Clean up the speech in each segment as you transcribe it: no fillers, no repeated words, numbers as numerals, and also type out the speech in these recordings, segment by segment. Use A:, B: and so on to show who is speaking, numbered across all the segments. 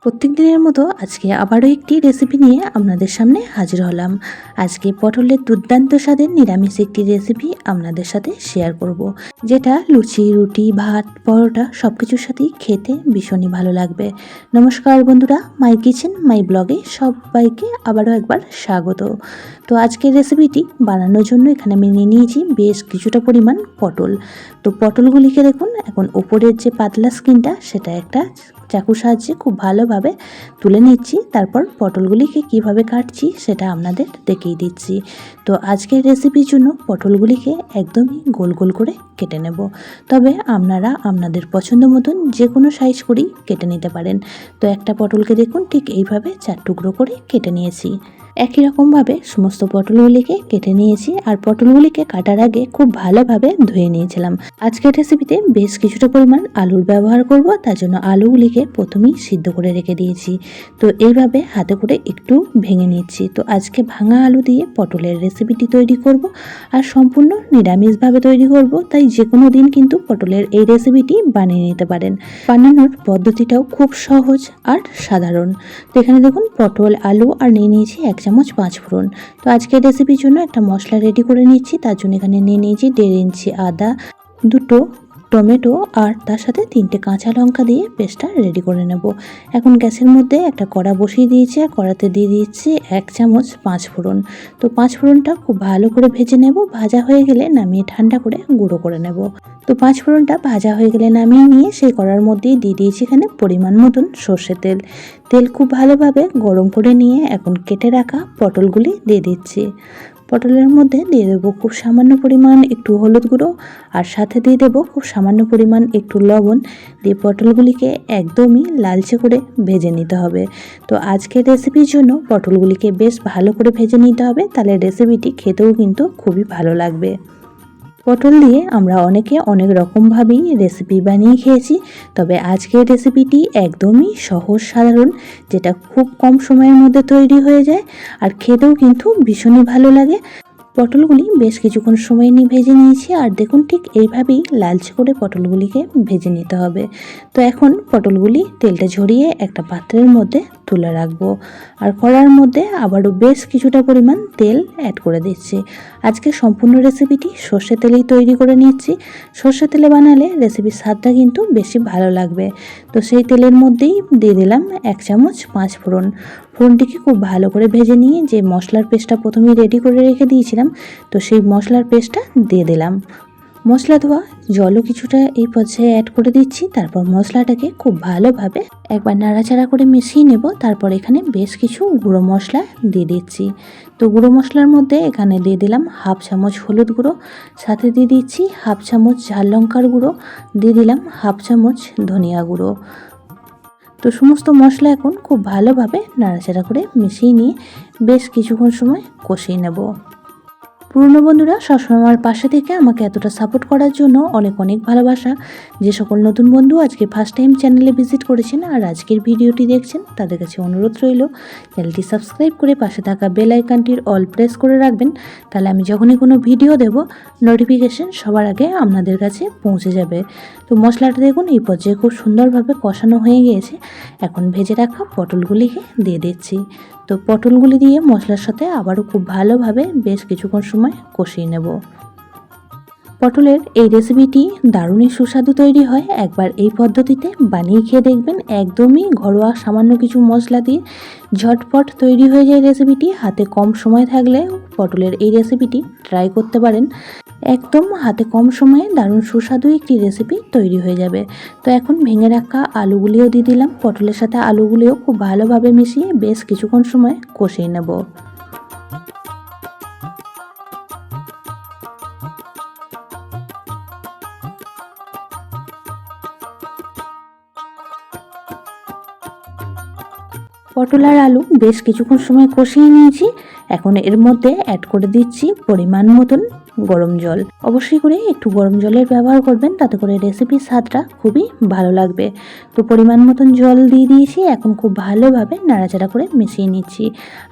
A: প্রত্যেক দিনের মতো আজকে আবারও একটি রেসিপি নিয়ে আপনাদের সামনে হাজির হলাম। আজকে পটলের দুর্দান্ত স্বাদের নিরামিষ একটি রেসিপি আপনাদের সাথে শেয়ার করব, যেটা লুচি, রুটি, ভাত, পরোটা সব কিছুর সাথেই খেতে ভীষণই ভালো লাগবে। নমস্কার বন্ধুরা, মাই কিচেন মাই ব্লগে সবাইকে আবারও একবার স্বাগত। তো আজকের রেসিপিটি বানানোর জন্য এখানে আমি নিয়ে নিয়েছি বেশ কিছুটা পরিমাণ পটল। তো পটলগুলিকে দেখুন, এখন ওপরের যে পাতলা স্কিনটা সেটা একটা চাকুর সাহায্যে খুব ভালোভাবে তুলে নিচ্ছি। তারপর পটলগুলিকে কিভাবে কাটছি সেটা আপনাদের দেখিয়ে দিচ্ছি। তো আজকের রেসিপির জন্য পটলগুলিকে একদমই গোল গোল করে কেটে নেব, তবে আপনারা আপনাদের পছন্দ মতন যে কোনো সাইজ করেই কেটে নিতে পারেন। তো একটা পটলকে দেখুন ঠিক এইভাবে 4 টুকরো করে কেটে নিয়েছি। একই রকমভাবে সমস্ত পটলগুলিকে কেটে নিয়েছি, আর পটলগুলিকে কাটার আগে খুব ভালোভাবে ধুয়ে নিয়েছিলাম। আজকের রেসিপিতে বেশ কিছুটা পরিমাণ আলুর ব্যবহার করব, তার জন্য আলুগুলিকে প্রথমেই সিদ্ধ করে রেখে দিয়েছি। তো এইভাবে হাতে করে একটু ভেঙে নিচ্ছি। তো আজকে ভাঙা আলু দিয়ে পটলের রেসিপিটি তৈরি করব, আর সম্পূর্ণ নিরামিষভাবে তৈরি করব, তাই যে কোনো দিন কিন্তু পটলের এই রেসিপিটি বানিয়ে নিতে পারেন। বানানোর পদ্ধতিটাও খুব সহজ আর সাধারণ। তো এখানে দেখুন পটল, আলু আর নিয়ে নিয়েছি 1 চামচ 5 ফোড়ন। তো আজকের রেসিপির জন্য একটা মশলা রেডি করে নিচ্ছি। তার জন্য এখানে নিয়ে নিয়েছি 1.5 ইঞ্চি আদা, 2টো টমেটো আর তার সাথে 3টে কাঁচা লঙ্কা দিয়ে পেস্টটা রেডি করে নেব। এখন গ্যাসের মধ্যে একটা কড়া বসিয়ে দিয়েছি, আর কড়াতে দিয়ে দিচ্ছি 1 চামচ 5 ফোড়ন। তো 5 ফোড়নটা খুব ভালো করে ভেজে নেব। ভাজা হয়ে গেলে নামিয়ে ঠান্ডা করে গুঁড়ো করে নেব। তো 5 ফোড়নটা ভাজা হয়ে গেলে নামিয়ে নিয়ে সেই কড়ার মধ্যেই দিয়ে দিয়েছি এখানে পরিমাণ মতন সর্ষের তেল। তেল খুব ভালোভাবে গরম করে নিয়ে এখন কেটে রাখা পটলগুলি দিয়ে দিচ্ছি। পটলের মধ্যে দিয়ে দেবো খুব সামান্য পরিমাণ একটু হলুদ গুঁড়ো, আর সাথে দিয়ে দেবো খুব সামান্য পরিমাণ একটু লবণ। দিয়ে পটলগুলিকে একদমই লালচে করে ভেজে নিতে হবে। তো আজকের রেসিপির জন্য পটলগুলিকে বেশ ভালো করে ভেজে নিতে হবে, তাহলে রেসিপিটি খেতেও কিন্তু খুবই ভালো লাগবে। পটল দিয়ে আমরা অনেকে অনেক রকমভাবেই রেসিপি বানিয়ে খেয়েছি, তবে আজকের রেসিপিটি একদমই সহজ সাধারণ, যেটা খুব কম সময়ের মধ্যে তৈরি হয়ে যায়, আর খেতেও কিন্তু ভীষণই ভালো লাগে। পটলগুলি বেশ কিছুক্ষণ সময় নিয়ে ভেজে নিয়েছি, আর দেখুন ঠিক এইভাবেই লালচে করে পটলগুলিকে ভেজে নিতে হবে। তো এখন পটলগুলি তেলটা ঝরিয়ে একটা পাত্রের মধ্যে তুলে রাখবো, আর কড়ার মধ্যে আবারও বেশ কিছুটা পরিমাণ তেল অ্যাড করে দিচ্ছি। আজকে সম্পূর্ণ রেসিপিটি সর্ষে তেলেই তৈরি করে নিচ্ছি। সর্ষে তেলে বানালে রেসিপির স্বাদটা কিন্তু বেশি ভালো লাগবে। তো সেই তেলের মধ্যেই দিয়ে দিলাম 1 চামচ 5 ফোড়ন। ফোড়নটিকে খুব ভালো করে ভেজে নিয়ে যে মশলার পেস্টটা প্রথমেই রেডি করে রেখে দিয়েছিলাম, তো সেই মশলার পেস্টটা দিয়ে দিলাম। মশলা ধোয়া জলও কিছুটা এই পর্যায়ে অ্যাড করে দিচ্ছি। তারপর মশলাটাকে খুব ভালোভাবে একবার নাড়াচাড়া করে মিশিয়ে নেব। তারপর এখানে বেশ কিছু গুঁড়ো মশলা দিয়ে দিচ্ছি। তো গুঁড়ো মশলার মধ্যে এখানে দিয়ে দিলাম 1/2 চামচ হলুদ গুঁড়ো, সাথে দিয়ে দিচ্ছি 1/2 চামচ ঝাল লঙ্কার গুঁড়ো, দিয়ে দিলাম 1/2 চামচ ধনিয়া গুঁড়ো। তো সমস্ত মশলা এখন খুব ভালোভাবে নাড়াচাড়া করে মিশিয়ে নিয়ে বেশ কিছুক্ষণ সময় কষিয়ে নেব। পুরনো বন্ধুরা সবসময় আমার পাশে থেকে আমাকে এতটা সাপোর্ট করার জন্য অনেক অনেক ভালোবাসা। যে সকল নতুন বন্ধু আজকে ফার্স্ট টাইম চ্যানেলে ভিজিট করেছেন আর আজকের ভিডিওটি দেখছেন, তাদের কাছে অনুরোধ রইল চ্যানেলটি সাবস্ক্রাইব করে পাশে থাকা বেল আইকনটির অল প্রেস করে রাখবেন। তাহলে আমি যখনই কোনো ভিডিও দেব নোটিফিকেশন সবার আগে আপনাদের কাছে পৌঁছে যাবে। তো মশলাটা দেখুন এই পর্যায়ে খুব সুন্দরভাবে কষানো হয়ে গিয়েছে। এখন ভেজে রাখা পটলগুলিকে দিয়ে দিচ্ছি। তো পটলগুলি দিয়ে মশলার সাথে আবারও খুব ভালোভাবে বেশ কিছুক্ষণ সময় কষিয়ে নেব। পটলের এই রেসিপিটি দারুণই সুস্বাদু তৈরি হয়। একবার এই পদ্ধতিতে বানিয়ে খেয়ে দেখবেন, একদমই ঘরোয়া সামান্য কিছু মশলা দিয়ে ঝটপট তৈরি হয়ে যায় রেসিপিটি। হাতে কম সময় থাকলে পটলের এই রেসিপিটি ট্রাই করতে পারেন। একদম হাতে কম সময়ে দারুণ সুস্বাদু একটি রেসিপি তৈরি হয়ে যাবে। তো এখন ভেঙে রাখা আলুগুলিও দিয়ে দিলাম। পটলের সাথে আলুগুলিও খুব ভালোভাবে মিশিয়ে বেশ কিছুক্ষণ সময় কষিয়ে নেব। পটল আর আলু বেশ কিছুক্ষণ সময় কষিয়ে নিয়েছি। এখন এর মধ্যে অ্যাড করে দিচ্ছি পরিমাণ মতন গরম জল। অবশ্যই করে একটু গরম জলের ব্যবহার করবেন, তাতে করে রেসিপির স্বাদটা খুবই ভালো লাগবে। তো পরিমাণ মতন জল দিয়ে দিয়েছি, এখন খুব ভালোভাবে নাড়াচাড়া করে মিশিয়ে নিচ্ছি।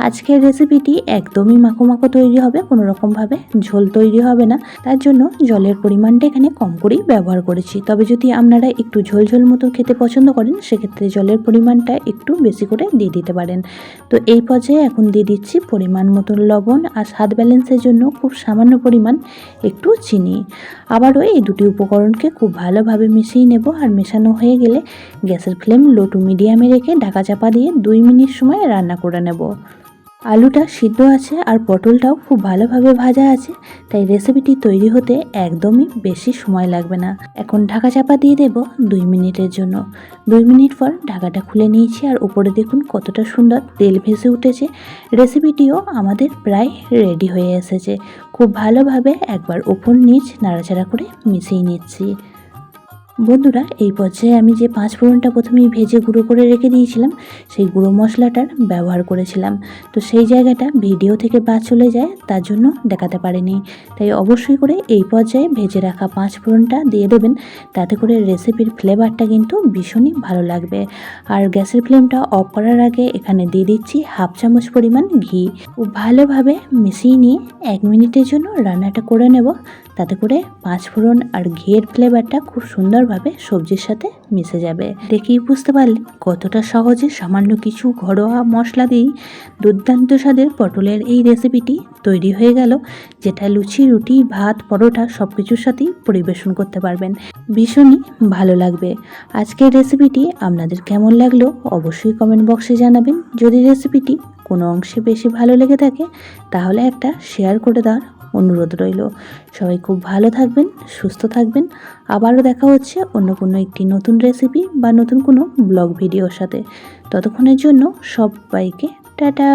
A: আজকের রেসিপিটি একদমই মাখো মাখো তৈরি হবে, কোনো রকমভাবে ঝোল তৈরি হবে না। তার জন্য জলের পরিমাণটা এখানে কম করেই ব্যবহার করেছি। তবে যদি আপনারা একটু ঝোল ঝোল মতো খেতে পছন্দ করেন, সেক্ষেত্রে জলের পরিমাণটা একটু বেশি করে দিয়ে দিতে পারেন। তো এই পর্যায়ে এখন দিয়ে দিচ্ছি পরিমাণ মতন লবণ, আর স্বাদ ব্যালেন্সের জন্য খুব সামান্য পরিমাণ একটু চিনি। আবারও এই দুটি উপকরণকে খুব ভালোভাবে মিশিয়ে নেব। আর মেশানো হয়ে গেলে গ্যাসের ফ্লেম লো টু মিডিয়ামে রেখে ঢাকা চাপা দিয়ে 2 মিনিট সময় রান্না করে নেব। আলুটা সিদ্ধ আছে আর পটলটাও খুব ভালোভাবে ভাজা আছে, তাই রেসিপিটি তৈরি হতে একদমই বেশি সময় লাগবে না। এখন ঢাকা চাপা দিয়ে দেব 2 মিনিটের জন্য। 2 মিনিট পর ঢাকাটা খুলে নিয়েছি, আর উপরে দেখুন কতটা সুন্দর তেল ভেসে উঠেছে। রেসিপিটিও আমাদের প্রায় রেডি হয়ে এসেছে। খুব ভালোভাবে একবার উপর নিচ নাড়াচাড়া করে মিশিয়ে নিচ্ছি। বন্ধুরা, এই পর্যায়ে আমি যে 5 ফোড়নটা প্রথমেই ভেজে গুঁড়ো করে রেখে দিয়েছিলাম, সেই গুঁড়ো মশলাটার ব্যবহার করেছিলাম। তো সেই জায়গাটা ভিডিও থেকে বাদ চলে যায়, তার জন্য দেখাতে পারিনি। তাই অবশ্যই করে এই পর্যায়ে ভেজে রাখা 5 ফোড়নটা দিয়ে দেবেন, তাতে করে রেসিপির ফ্লেভারটা কিন্তু ভীষণই ভালো লাগবে। আর গ্যাসের ফ্লেমটা অফ করার আগে এখানে দিয়ে দিচ্ছি হাফ চামচ পরিমাণ ঘি। খুব ভালোভাবে মিশিয়ে নিয়ে 1 মিনিটের জন্য রান্নাটা করে নেব, তাতে করে 5 ফোড়ন আর ঘিয়ের ফ্লেভারটা খুব সুন্দরভাবে সবজির সাথে মিশে যাবে। দেখেই বুঝতে পারলেন কতটা সহজে সামান্য কিছু ঘরোয়া মশলা দিয়েই দুর্দান্ত স্বাদের পটলের এই রেসিপিটি তৈরি হয়ে গেল, যেটা লুচি, রুটি, ভাত, পরোটা সব কিছুর সাথেই পরিবেশন করতে পারবেন। ভীষণই ভালো লাগবে। আজকের রেসিপিটি আপনাদের কেমন লাগলো অবশ্যই কমেন্ট বক্সে জানাবেন। যদি রেসিপিটি কোনো অংশে বেশি ভালো লেগে থাকে, তাহলে একটা শেয়ার করে দেওয়ার অনুরোধ রইল। সবাই খুব ভালো থাকবেন, সুস্থ থাকবেন। আবারও দেখা হচ্ছে অন্য কোনো একটি নতুন রেসিপি বা নতুন কোনো ব্লগ ভিডিওর সাথে। ততক্ষণের জন্য সবাইকে টাটা।